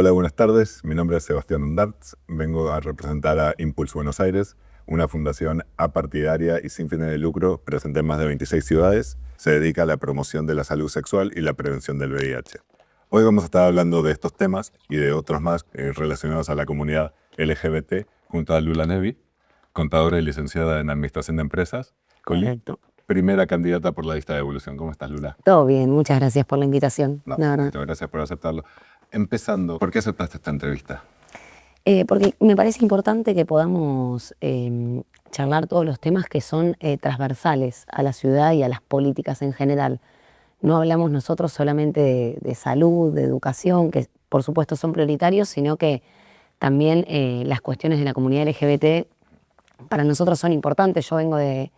Hola, buenas tardes. Mi nombre es Sebastián Undartz. Vengo a representar a Impulse Buenos Aires, una fundación apartidaria y sin fines de lucro presente en más de 26 ciudades. Se dedica a la promoción de la salud sexual y la prevención del VIH. Hoy vamos a estar hablando de estos temas y de otros más relacionados a la comunidad LGBT junto a Lula Nevi, contadora y licenciada en Administración de Empresas. Correcto. Primera candidata por la lista de evolución. ¿Cómo estás, Lula? Todo bien, muchas gracias por la invitación. No, La verdad. gracias por aceptarlo. Empezando, ¿por qué aceptaste esta entrevista? Porque me parece importante que podamos charlar todos los temas que son transversales a la ciudad y a las políticas en general. No hablamos nosotros solamente de salud, de educación, que por supuesto son prioritarios, sino que también las cuestiones de la comunidad LGBT para nosotros son importantes. Yo vengo de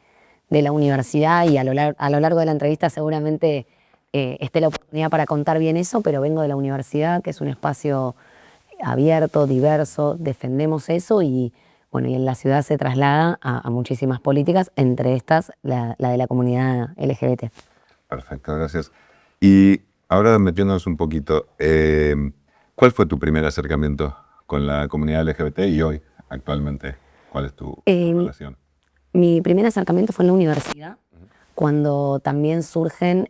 la universidad y a lo largo de la entrevista seguramente esté la oportunidad para contar bien eso, pero vengo de la universidad, que es un espacio abierto, diverso, defendemos eso y bueno, y en la ciudad se traslada a muchísimas políticas, entre estas la de la comunidad LGBT. Perfecto, gracias. Y ahora metiéndonos un poquito, ¿cuál fue tu primer acercamiento con la comunidad LGBT y hoy, actualmente, cuál es tu relación? Mi primer acercamiento fue en la universidad, cuando también surgen,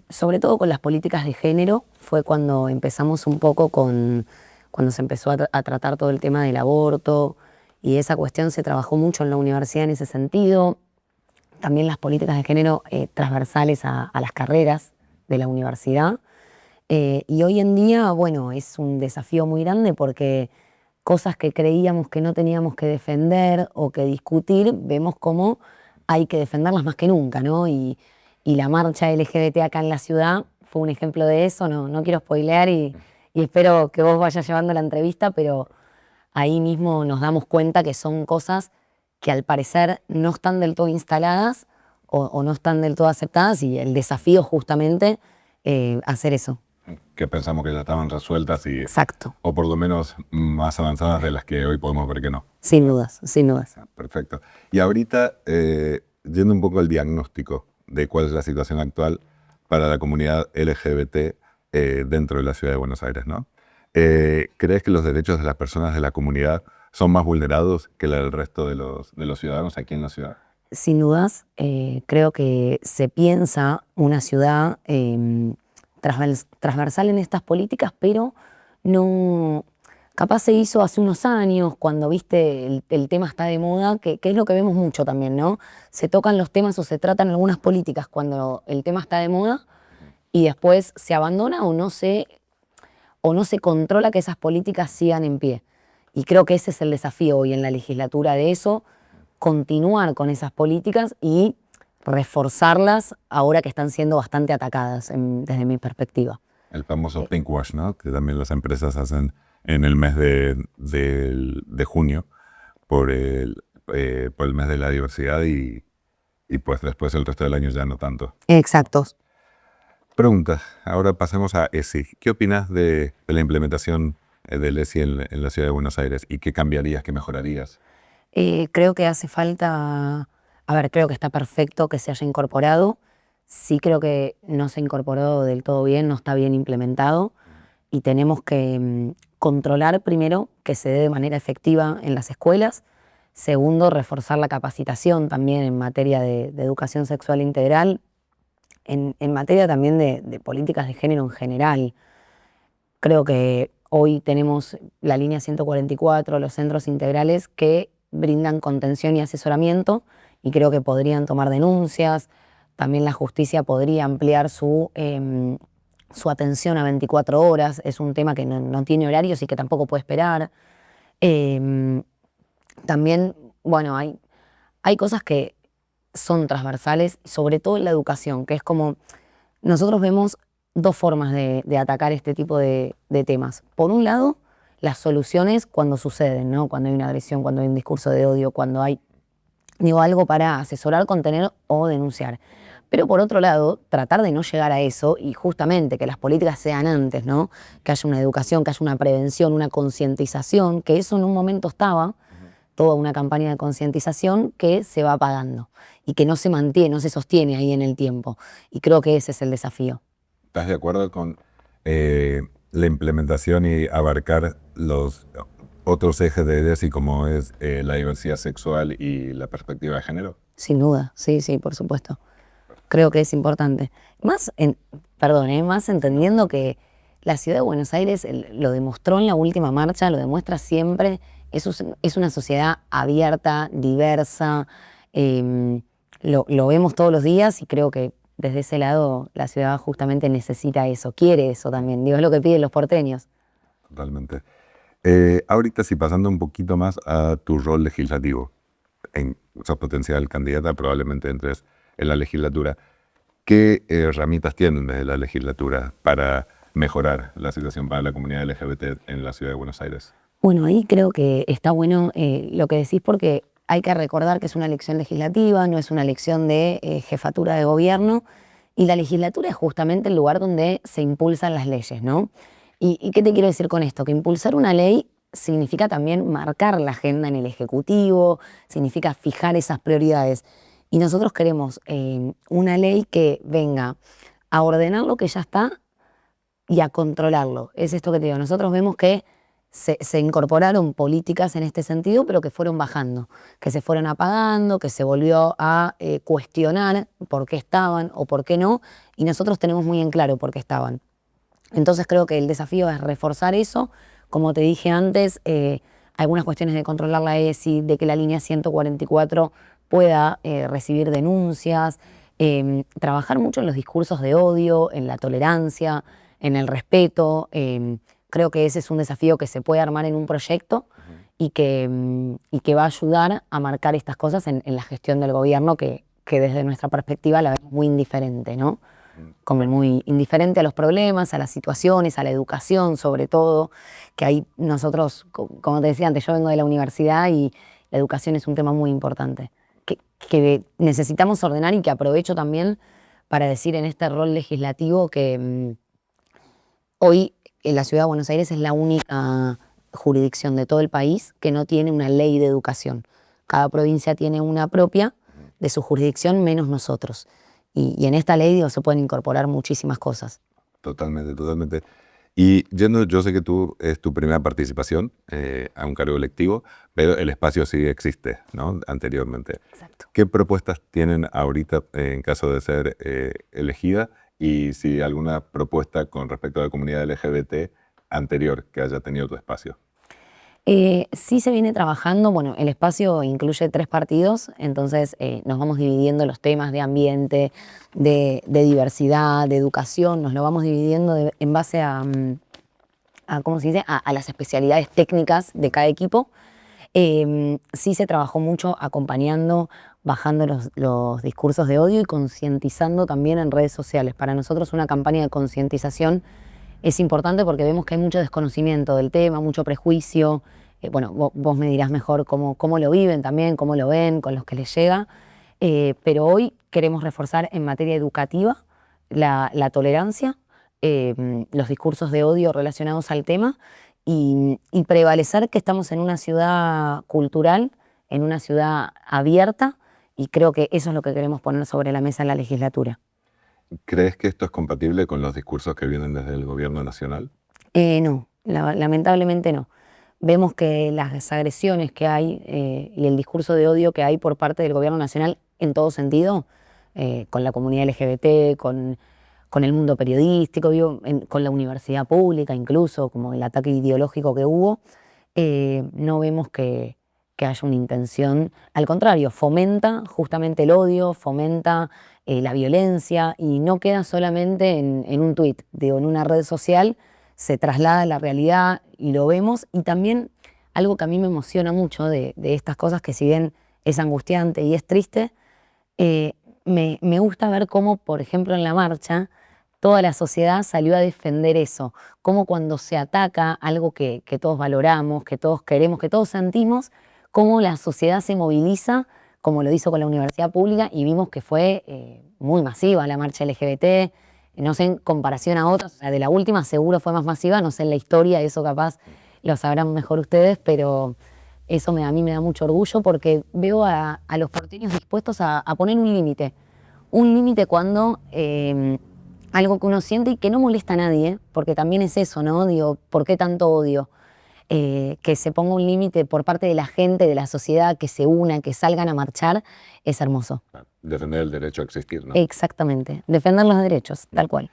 sobre todo con las políticas de género, fue cuando empezamos un poco cuando se empezó a tratar todo el tema del aborto y esa cuestión se trabajó mucho en la universidad en ese sentido. También las políticas de género transversales a las carreras de la universidad. Y hoy en día, bueno, es un desafío muy grande porque cosas que creíamos que no teníamos que defender o que discutir, vemos cómo hay que defenderlas más que nunca, ¿no? Y la marcha LGBT acá en la ciudad fue un ejemplo de eso, no quiero spoilear y espero que vos vayas llevando la entrevista, pero ahí mismo nos damos cuenta que son cosas que al parecer no están del todo instaladas o no están del todo aceptadas y el desafío justamente hacer eso. Que pensamos que ya estaban resueltas y, Exacto. o por lo menos más avanzadas de las que hoy podemos ver que no. Sin dudas, sin dudas. Perfecto. Y ahorita, yendo un poco al diagnóstico de cuál es la situación actual para la comunidad LGBT dentro de la ciudad de Buenos Aires, ¿no? ¿Crees que los derechos de las personas de la comunidad son más vulnerados que la del resto de los ciudadanos aquí en la ciudad? Sin dudas, creo que se piensa una ciudad transversal en estas políticas, pero no, capaz se hizo hace unos años, cuando viste el tema está de moda, que es lo que vemos mucho también, ¿no? Se tocan los temas o se tratan algunas políticas cuando el tema está de moda y después se abandona o no se controla que esas políticas sigan en pie. Y creo que ese es el desafío hoy en la legislatura de eso, continuar con esas políticas y reforzarlas ahora que están siendo bastante atacadas desde mi perspectiva. El famoso pinkwash, ¿no? Que también las empresas hacen en el mes de junio por el mes de la diversidad y pues después el resto del año ya no tanto. Exacto. Pregunta, ahora pasemos a ESI. ¿Qué opinas de la implementación del ESI en la ciudad de Buenos Aires y qué cambiarías, qué mejorarías? Creo que hace falta, creo que está perfecto que se haya incorporado. Sí creo que no se incorporó del todo bien, no está bien implementado y tenemos que controlar primero que se dé de manera efectiva en las escuelas. Segundo, reforzar la capacitación también en materia de educación sexual integral, en materia también de políticas de género en general. Creo que hoy tenemos la línea 144, los centros integrales que brindan contención y asesoramiento y creo que podrían tomar denuncias. También la justicia podría ampliar su atención a 24 horas. Es un tema que no tiene horarios y que tampoco puede esperar. También, bueno, hay cosas que son transversales, sobre todo en la educación, que es como nosotros vemos dos formas de atacar este tipo de temas. Por un lado, las soluciones cuando suceden, ¿no? Cuando hay una agresión, cuando hay un discurso de odio, cuando hay algo para asesorar, contener o denunciar. Pero por otro lado, tratar de no llegar a eso y justamente que las políticas sean antes, ¿no? Que haya una educación, que haya una prevención, una concientización, que eso en un momento estaba, toda una campaña de concientización que se va apagando y que no se mantiene, no se sostiene ahí en el tiempo. Y creo que ese es el desafío. ¿Estás de acuerdo con la implementación y abarcar los otros ejes de EDESI como es la diversidad sexual y la perspectiva de género? Sin duda, sí, sí, por supuesto. Creo que es importante. Más entendiendo que la ciudad de Buenos Aires lo demostró en la última marcha, lo demuestra siempre. Es una sociedad abierta, diversa. Lo vemos todos los días y creo que desde ese lado la ciudad justamente necesita eso, quiere eso también. Digo, es lo que piden los porteños. Totalmente. Ahorita sí, pasando un poquito más a tu rol legislativo. Sos potencial candidata, probablemente entres en la legislatura. ¿Qué herramientas tienen desde la legislatura para mejorar la situación para la comunidad LGBT en la ciudad de Buenos Aires? Bueno, ahí creo que está bueno lo que decís porque hay que recordar que es una elección legislativa, no es una elección de jefatura de gobierno, y la legislatura es justamente el lugar donde se impulsan las leyes, ¿no? ¿Y qué te quiero decir con esto? Que impulsar una ley significa también marcar la agenda en el Ejecutivo, significa fijar esas prioridades. Y nosotros queremos una ley que venga a ordenar lo que ya está y a controlarlo. Es esto que te digo. Nosotros vemos que se incorporaron políticas en este sentido, pero que fueron bajando, que se fueron apagando, que se volvió a cuestionar por qué estaban o por qué no, y nosotros tenemos muy en claro por qué estaban. Entonces creo que el desafío es reforzar eso. Como te dije antes, algunas cuestiones de controlar la ESI, de que la línea 144 pueda recibir denuncias, trabajar mucho en los discursos de odio, en la tolerancia, en el respeto. Creo que ese es un desafío que se puede armar en un proyecto y que va a ayudar a marcar estas cosas en la gestión del gobierno que desde nuestra perspectiva la vemos muy indiferente, ¿no? Como muy indiferente a los problemas, a las situaciones, a la educación sobre todo, que ahí nosotros, como te decía antes, yo vengo de la universidad y la educación es un tema muy importante, que necesitamos ordenar y que aprovecho también para decir en este rol legislativo que hoy en la ciudad de Buenos Aires es la única jurisdicción de todo el país que no tiene una ley de educación. Cada provincia tiene una propia de su jurisdicción, menos nosotros. Y en esta ley, digo, se pueden incorporar muchísimas cosas. Totalmente, totalmente. Y yo sé que es tu primera participación a un cargo electivo, pero el espacio sí existe, ¿no? Anteriormente. Exacto. ¿Qué propuestas tienen ahorita en caso de ser elegida? Y si alguna propuesta con respecto a la comunidad LGBT anterior que haya tenido tu espacio. Sí se viene trabajando, bueno, el espacio incluye 3 partidos, entonces nos vamos dividiendo los temas de ambiente, de diversidad, de educación, nos lo vamos dividiendo en base ¿cómo se dice? A las especialidades técnicas de cada equipo. Sí se trabajó mucho acompañando, bajando los discursos de odio y concientizando también en redes sociales. Para nosotros una campaña de concientización es importante porque vemos que hay mucho desconocimiento del tema, mucho prejuicio. Bueno, vos me dirás mejor cómo lo viven también, cómo lo ven, con los que les llega. Pero hoy queremos reforzar en materia educativa la tolerancia, los discursos de odio relacionados al tema y prevalecer que estamos en una ciudad cultural, en una ciudad abierta, y creo que eso es lo que queremos poner sobre la mesa en la legislatura. ¿Crees que esto es compatible con los discursos que vienen desde el gobierno nacional? No, lamentablemente no. Vemos que las agresiones que hay y el discurso de odio que hay por parte del gobierno nacional en todo sentido, con la comunidad LGBT, con el mundo periodístico, con la universidad pública incluso, como el ataque ideológico que hubo, no vemos que haya una intención. Al contrario, fomenta justamente el odio, fomenta la violencia y no queda solamente en un tuit, digo, en una red social, se traslada a la realidad y lo vemos. Y también algo que a mí me emociona mucho de estas cosas, que si bien es angustiante y es triste, me gusta ver cómo, por ejemplo, en la marcha, toda la sociedad salió a defender eso, cómo cuando se ataca algo que todos valoramos, que todos queremos, que todos sentimos, cómo la sociedad se moviliza, como lo hizo con la universidad pública, y vimos que fue muy masiva la marcha LGBT, no sé en comparación a otras, o sea, de la última seguro fue más masiva, no sé en la historia, eso capaz lo sabrán mejor ustedes, pero eso a mí me da mucho orgullo porque veo a los porteños dispuestos a poner un límite cuando algo que uno siente y que no molesta a nadie, porque también es eso, ¿no? Digo, ¿por qué tanto odio? Que se ponga un límite por parte de la gente, de la sociedad, que se una, que salgan a marchar, es hermoso. Defender el derecho a existir, ¿no? Exactamente, defender los derechos, tal cual.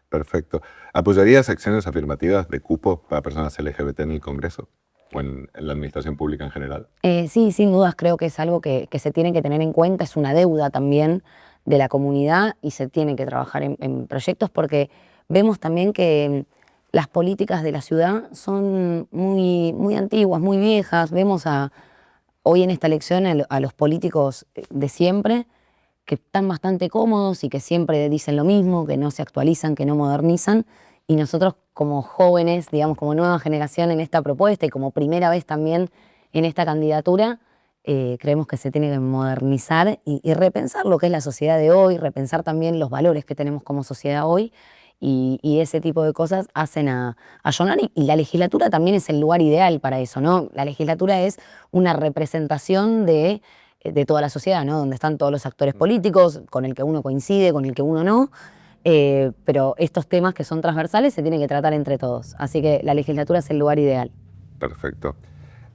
Perfecto. ¿Apoyarías acciones afirmativas de cupo para personas LGBT en el Congreso o en la administración pública en general? Sí, sin dudas creo que es algo que se tiene que tener en cuenta, es una deuda también de la comunidad y se tiene que trabajar en proyectos porque vemos también que las políticas de la ciudad son muy antiguas, muy viejas. Vemos hoy en esta elección a los políticos de siempre que están bastante cómodos y que siempre dicen lo mismo, que no se actualizan, que no modernizan. Y nosotros como jóvenes, digamos, como nueva generación en esta propuesta y como primera vez también en esta candidatura, creemos que se tiene que modernizar y repensar lo que es la sociedad de hoy, repensar también los valores que tenemos como sociedad hoy. Y ese tipo de cosas hacen a Jonar y la legislatura también es el lugar ideal para eso, ¿no? La legislatura es una representación de toda la sociedad, ¿no? Donde están todos los actores políticos, con el que uno coincide, con el que uno no, pero estos temas que son transversales se tienen que tratar entre todos. Así que la legislatura es el lugar ideal. Perfecto.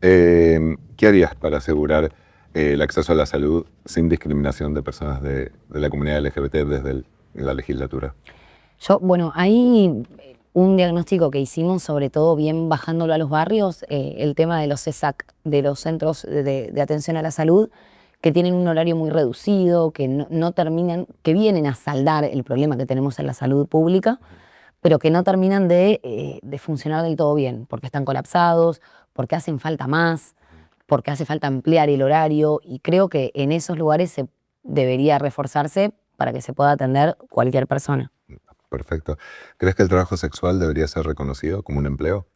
¿Qué harías para asegurar el acceso a la salud sin discriminación de personas de la comunidad LGBT desde la legislatura? Bueno, ahí un diagnóstico que hicimos, sobre todo bien bajándolo a los barrios, el tema de los CESAC, de los centros de atención a la salud, que tienen un horario muy reducido, que no terminan, que vienen a saldar el problema que tenemos en la salud pública, pero que no terminan de funcionar del todo bien, porque están colapsados, porque hacen falta más, porque hace falta ampliar el horario, y creo que en esos lugares se debería reforzarse para que se pueda atender cualquier persona. Perfecto. ¿Crees que el trabajo sexual debería ser reconocido como un empleo?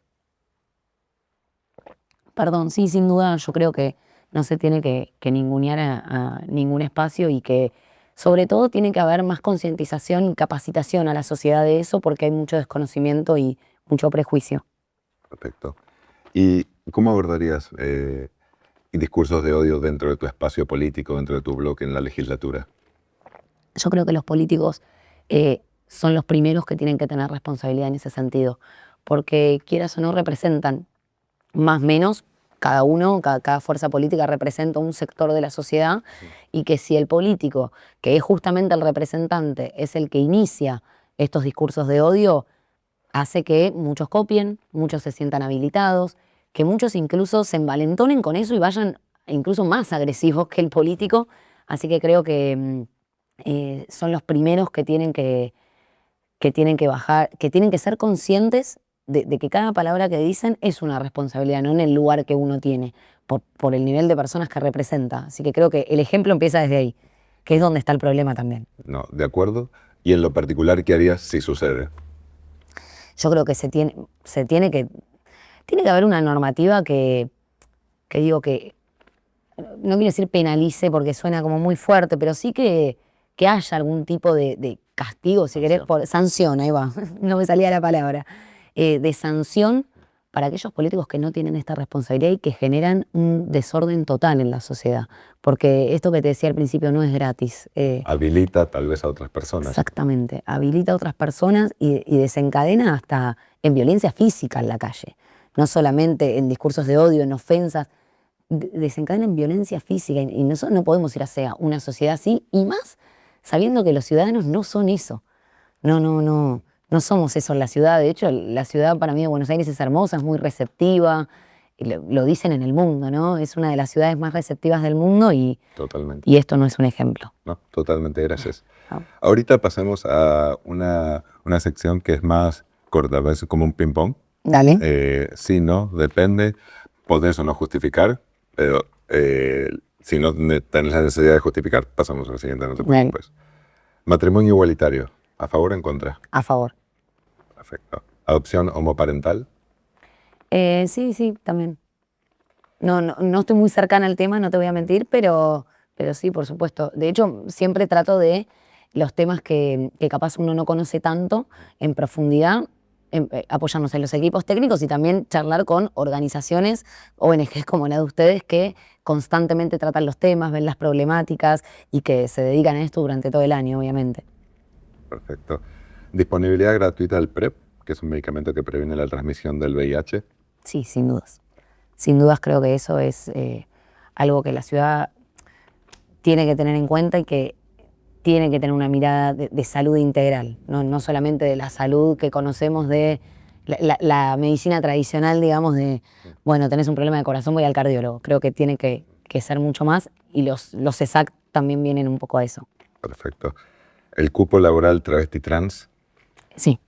Perdón, sí, sin duda yo creo que no se tiene que ningunear a ningún espacio y que sobre todo tiene que haber más concientización y capacitación a la sociedad de eso porque hay mucho desconocimiento y mucho prejuicio. Perfecto. ¿Y cómo abordarías discursos de odio dentro de tu espacio político, dentro de tu bloque en la legislatura? Yo creo que los políticos son los primeros que tienen que tener responsabilidad en ese sentido, porque quieras o no representan más o menos, cada uno, cada fuerza política representa un sector de la sociedad y que si el político, que es justamente el representante, es el que inicia estos discursos de odio, hace que muchos copien, muchos se sientan habilitados, que muchos incluso se envalentonen con eso y vayan incluso más agresivos que el político. Así que creo que son los primeros que tienen que bajar, que tienen que ser conscientes de que cada palabra que dicen es una responsabilidad, no en el lugar que uno tiene, por el nivel de personas que representa. Así que creo que el ejemplo empieza desde ahí, que es donde está el problema también. No, de acuerdo. ¿Y en lo particular qué harías si sucede? Yo creo que tiene que haber una normativa que digo que, no quiero decir penalice porque suena como muy fuerte, pero sí que haya algún tipo de castigo, si querés, por sanción, ahí va, no me salía la palabra, de sanción para aquellos políticos que no tienen esta responsabilidad y que generan un desorden total en la sociedad. Porque esto que te decía al principio no es gratis. Habilita tal vez a otras personas. Exactamente, habilita a otras personas y desencadena hasta en violencia física en la calle. No solamente en discursos de odio, en ofensas, desencadena en violencia física y nosotros no podemos ir hacia una sociedad así y más sabiendo que los ciudadanos no son eso. No somos eso en la ciudad. De hecho, la ciudad para mí de Buenos Aires es hermosa, es muy receptiva. Y lo dicen en el mundo, ¿no? Es una de las ciudades más receptivas del mundo y esto no es un ejemplo. No, totalmente, gracias. No. Ahorita pasemos a una sección que es más corta, es como un ping-pong. Dale. Sí, no, depende. Podés o no justificar, pero si no tenés la necesidad de justificar, pasamos a la siguiente, no te preocupes. Matrimonio igualitario, ¿a favor o en contra? A favor. Perfecto. ¿Adopción homoparental? Sí, también. No estoy muy cercana al tema, no te voy a mentir, pero sí, por supuesto. De hecho, siempre trato de los temas que capaz uno no conoce tanto en profundidad, apoyarnos en los equipos técnicos y también charlar con organizaciones, ONGs como la de ustedes, que constantemente tratan los temas, ven las problemáticas y que se dedican a esto durante todo el año, obviamente. Perfecto. Disponibilidad gratuita del PrEP, que es un medicamento que previene la transmisión del VIH. Sí, sin dudas. Sin dudas creo que eso es algo que la ciudad tiene que tener en cuenta y que tiene que tener una mirada de salud integral, no solamente de la salud que conocemos de la medicina tradicional, digamos, de, bueno, tenés un problema de corazón, voy al cardiólogo. Creo que tiene que ser mucho más y los ESAC también vienen un poco a eso. Perfecto. El cupo laboral travesti trans. Sí.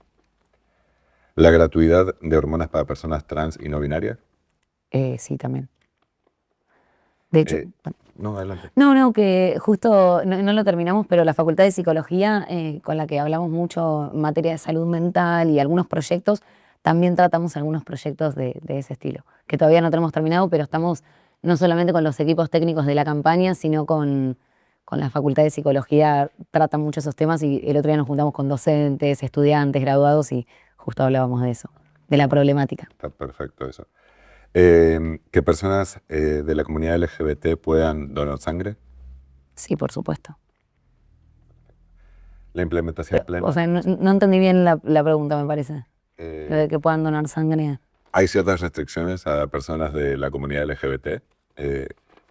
La gratuidad de hormonas para personas trans y no binarias. Sí, también. De hecho, no, adelante. No, que justo no lo terminamos, pero la Facultad de Psicología, con la que hablamos mucho en materia de salud mental y algunos proyectos, también tratamos algunos proyectos de ese estilo, que todavía no tenemos terminado, pero estamos no solamente con los equipos técnicos de la campaña, sino con la Facultad de Psicología, tratan mucho esos temas y el otro día nos juntamos con docentes, estudiantes, graduados y justo hablábamos de eso, de la problemática. Está perfecto eso. ¿Que personas de la comunidad LGBT puedan donar sangre? Sí, por supuesto. La implementación plena. O sea, no entendí bien la pregunta, me parece. Lo de que puedan donar sangre. Hay ciertas restricciones a personas de la comunidad LGBT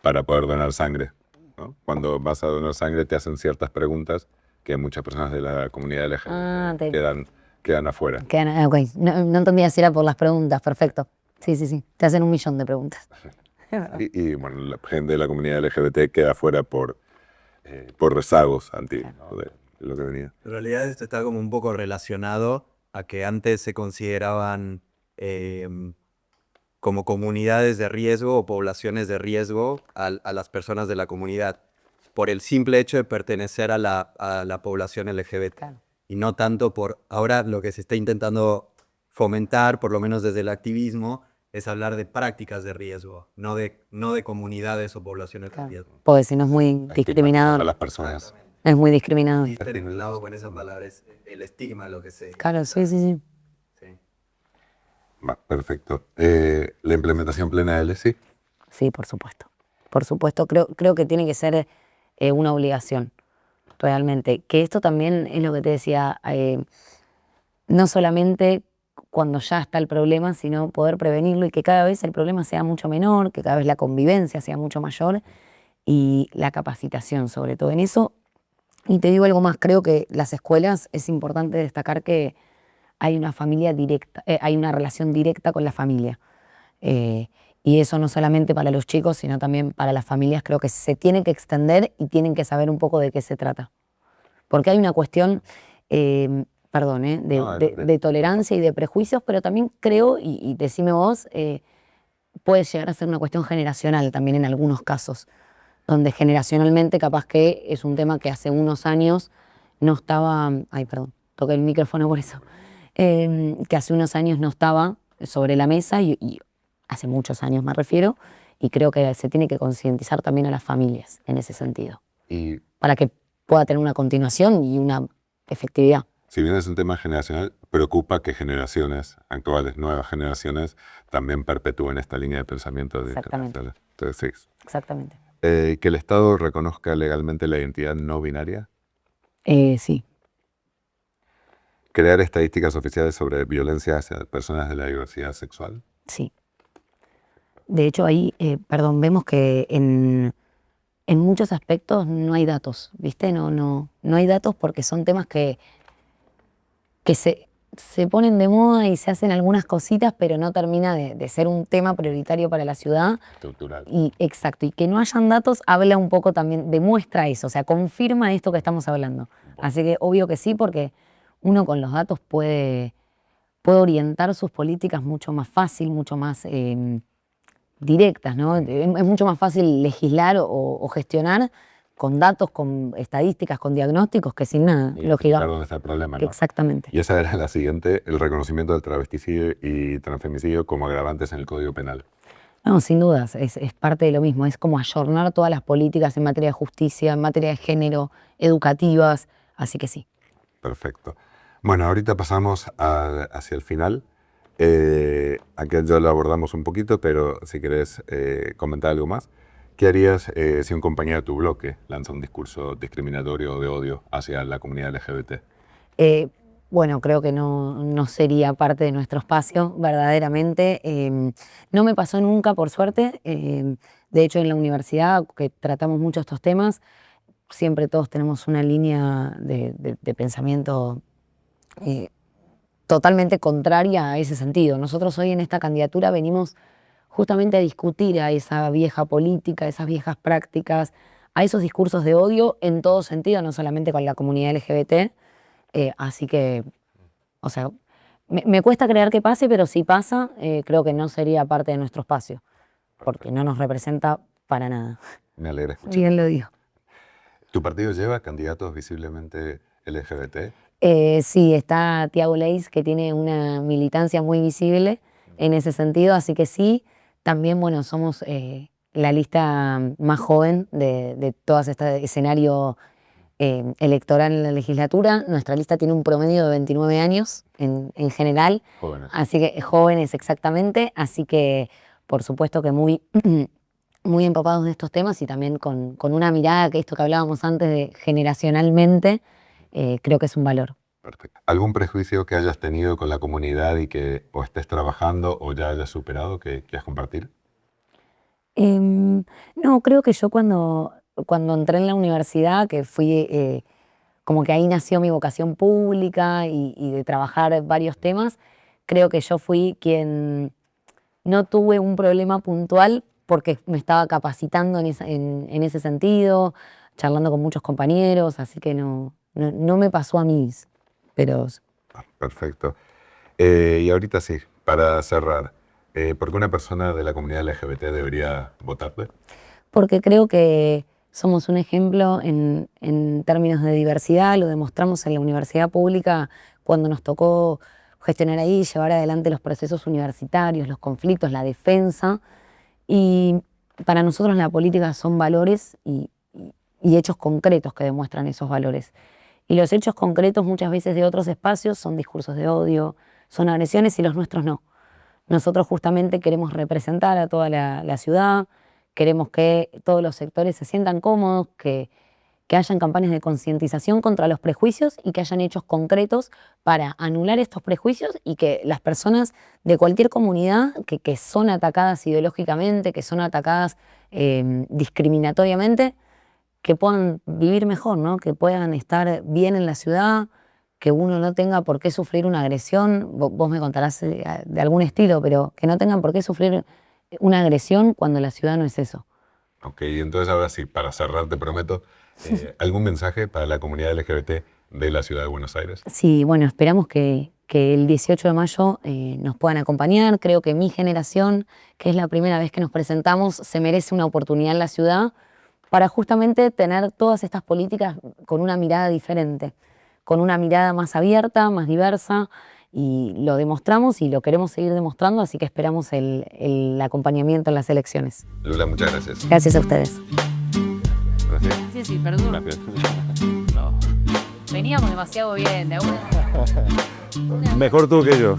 para poder donar sangre, ¿no? Cuando vas a donar sangre te hacen ciertas preguntas que muchas personas de la comunidad LGBT quedan afuera. Ok, no entendía si era por las preguntas, perfecto. Sí, te hacen 1.000.000 de preguntas. Y bueno, la gente de la comunidad LGBT queda afuera por rezagos de lo que venía. En realidad esto está como un poco relacionado a que antes se consideraban como comunidades de riesgo o poblaciones de riesgo a las personas de la comunidad por el simple hecho de pertenecer a la población LGBT. Claro. Y no tanto por ahora lo que se está intentando fomentar, por lo menos desde el activismo, es hablar de prácticas de riesgo, no de comunidades o poblaciones de riesgo. Porque si no es muy discriminador. A las personas. Es muy discriminador. Y terminado con esas palabras, el estigma lo que se... Claro, sí. Perfecto. ¿La implementación plena del ESI? Sí, por supuesto. Por supuesto, creo que tiene que ser una obligación, realmente. Que esto también es lo que te decía, no solamente cuando ya está el problema, sino poder prevenirlo y que cada vez el problema sea mucho menor, que cada vez la convivencia sea mucho mayor y la capacitación sobre todo en eso. Y te digo algo más, creo que las escuelas es importante destacar que hay una familia directa, hay una relación directa con la familia. Y eso no solamente para los chicos, sino también para las familias, creo que se tiene que extender y tienen que saber un poco de qué se trata. Porque hay una cuestión... de tolerancia y de prejuicios, pero también creo, y decime vos, puede llegar a ser una cuestión generacional también en algunos casos, donde generacionalmente capaz que es un tema que hace unos años no estaba, toqué el micrófono por eso, que hace unos años no estaba sobre la mesa y hace muchos años me refiero, y creo que se tiene que concientizar también a las familias en ese sentido, para que pueda tener una continuación y una efectividad. Si bien es un tema generacional, preocupa que generaciones actuales, nuevas generaciones, también perpetúen esta línea de pensamiento. Exactamente. Entonces, sí. Exactamente. ¿Que el Estado reconozca legalmente la identidad no binaria? Sí. ¿Crear estadísticas oficiales sobre violencia hacia personas de la diversidad sexual? Sí. De hecho, ahí, vemos que en muchos aspectos no hay datos, ¿viste? No hay datos porque son temas que se ponen de moda y se hacen algunas cositas, pero no termina de ser un tema prioritario para la ciudad. Estructural. Exacto, y que no hayan datos habla un poco también, demuestra eso, o sea, confirma esto que estamos hablando. Así que obvio que sí, porque uno con los datos puede orientar sus políticas mucho más fácil, mucho más directas, ¿no? Es mucho más fácil legislar o gestionar con datos, con estadísticas, con diagnósticos, que sin nada. Claro, dónde está el problema, ¿no? Exactamente. Y esa era la siguiente, el reconocimiento del travesticidio y transfemicidio como agravantes en el Código Penal. No, sin dudas, es parte de lo mismo. Es como ayornar todas las políticas en materia de justicia, en materia de género, educativas, así que sí. Perfecto. Bueno, ahorita pasamos hacia el final. Aquí ya lo abordamos un poquito, pero si querés comentar algo más. ¿Qué harías si un compañero de tu bloque lanza un discurso discriminatorio o de odio hacia la comunidad LGBT? bueno, creo que no sería parte de nuestro espacio, verdaderamente. No me pasó nunca, por suerte. De hecho, en la universidad, que tratamos mucho estos temas, siempre todos tenemos una línea de pensamiento totalmente contraria a ese sentido. Nosotros hoy en esta candidatura venimos justamente a discutir a esa vieja política, a esas viejas prácticas, a esos discursos de odio en todo sentido, no solamente con la comunidad LGBT. Así que, o sea, me cuesta creer que pase, pero si pasa, creo que no sería parte de nuestro espacio, porque no nos representa para nada. Me alegra escuchar. Bien lo digo. ¿Tu partido lleva candidatos visiblemente LGBT? Sí, está Tiago Leis, que tiene una militancia muy visible en ese sentido, así que sí. También, bueno, somos la lista más joven de todo este escenario electoral en la legislatura. Nuestra lista tiene un promedio de 29 años en general. Jóvenes. Así que jóvenes exactamente, así que por supuesto que muy, muy empapados de estos temas y también con una mirada que esto que hablábamos antes de generacionalmente, creo que es un valor. Perfecto. ¿Algún prejuicio que hayas tenido con la comunidad y que o estés trabajando o ya hayas superado que quieras compartir? No, creo que yo cuando entré en la universidad, que fui, como que ahí nació mi vocación pública y de trabajar varios temas, creo que yo fui quien no tuve un problema puntual porque me estaba capacitando en ese sentido, charlando con muchos compañeros, así que no me pasó a mí, pero... Perfecto. Y ahorita sí, para cerrar, ¿por qué una persona de la comunidad LGBT debería votarte? Porque creo que somos un ejemplo en términos de diversidad, lo demostramos en la universidad pública cuando nos tocó gestionar ahí, llevar adelante los procesos universitarios, los conflictos, la defensa. Y para nosotros la política son valores y hechos concretos que demuestran esos valores. Y los hechos concretos muchas veces de otros espacios son discursos de odio, son agresiones y los nuestros no. Nosotros justamente queremos representar a toda la ciudad, queremos que todos los sectores se sientan cómodos, que hayan campañas de concientización contra los prejuicios y que hayan hechos concretos para anular estos prejuicios y que las personas de cualquier comunidad que son atacadas ideológicamente, que son atacadas discriminatoriamente, que puedan vivir mejor, ¿no? Que puedan estar bien en la ciudad, que uno no tenga por qué sufrir una agresión, vos me contarás de algún estilo, pero que no tengan por qué sufrir una agresión cuando la ciudad no es eso. Ok, entonces ahora sí, para cerrar te prometo, ¿algún mensaje para la comunidad LGBT de la ciudad de Buenos Aires? Sí, bueno, esperamos que el 18 de mayo nos puedan acompañar. Creo que mi generación, que es la primera vez que nos presentamos, se merece una oportunidad en la ciudad para justamente tener todas estas políticas con una mirada diferente, con una mirada más abierta, más diversa, y lo demostramos y lo queremos seguir demostrando, así que esperamos el acompañamiento en las elecciones. Lula, muchas gracias. Gracias a ustedes. Gracias. Sí, perdón. Gracias. No. Veníamos demasiado bien, de una. Mejor tú que yo.